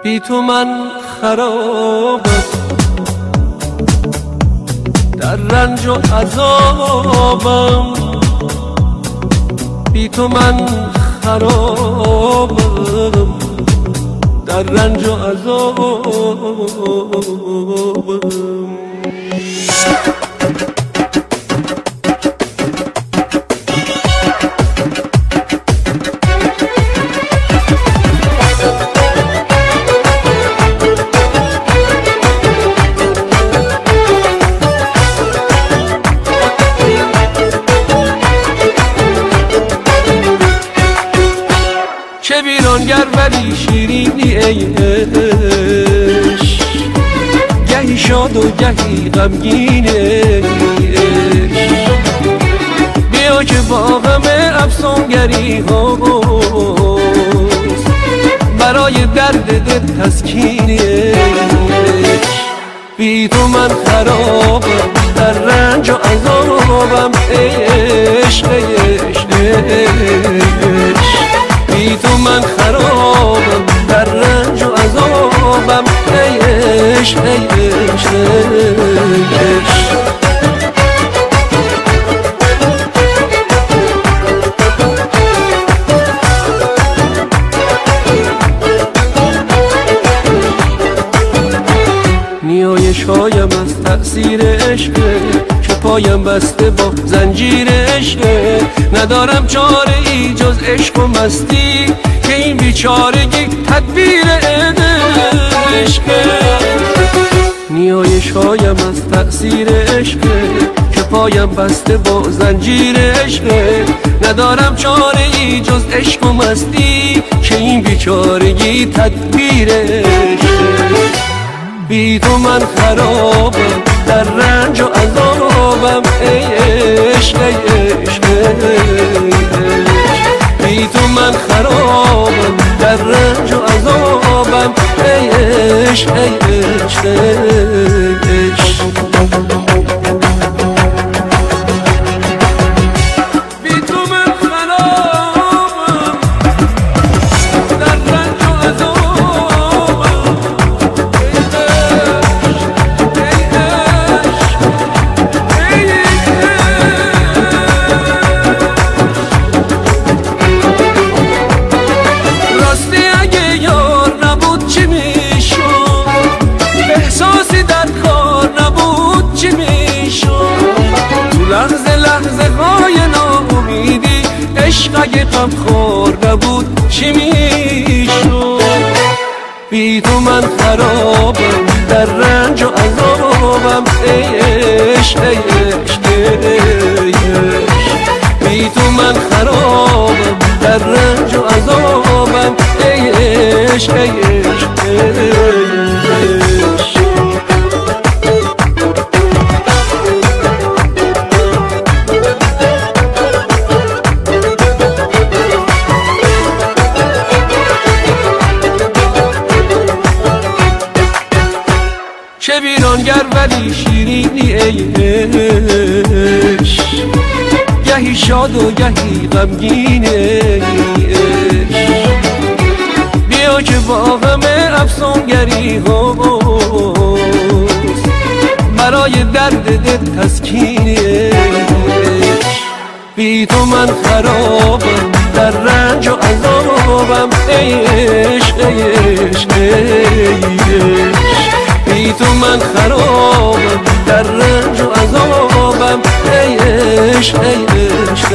بی تو من خرابم، در رنج و عذابم. بی تو من خرابم، در رنج و عذابم. چه ویرانگر ولی شیرینی ای عشق، گهی شاد و گهی غمگین ای عشق. بیا که با غم افسونگری هاست، برای درد دل تسکین ای عشق. بی تو من خرابم، در رنج و عذابم ای عشق ای عشق ای عشق. بی تو من خرابم، در رنج و عذابم ای عشق ای عشق ای عشق. نیایش‌هایم از تأثیر عشق، که پایم بسته با زنجیر عشق. ندارم چاره ای جز عشق و مستی، که این بیچارگی تدبیر عشق. نیایش‌هایم از تأثیر عشق، که پایم بسته با زنجیر عشق. ندارم چاره ای جز عشق و مستی، که این بیچارگی تدبیر عشق. بی تو من خرابم، در رنج و عذابم ای عشق ای عشق ای عشق. بی تو من خرابم، در رنج و عذابم ای عشق ای عشق ای عشق. عشق اگه غم خور نبود چی میشد؟ بی تو من خرابم، در رنج و عذابم ای عشق ای عشق ای عشق. بی تو من خرابم، در رنج و عذابم ای عشق ای عشق ای عشق. چه ویرانگر ولی شیرینی ای عشق، گهی شاد و گهی غمگین ای عشق. بیا که با غم افسونگری هاست، برای درد دل تسکین ای عشق. بی تو من خرابم، در رنج و عذابم ای عشق ای عشق ای عشق. بی تو من خرابم، در رنج و عذابم ای عشق ای عشق.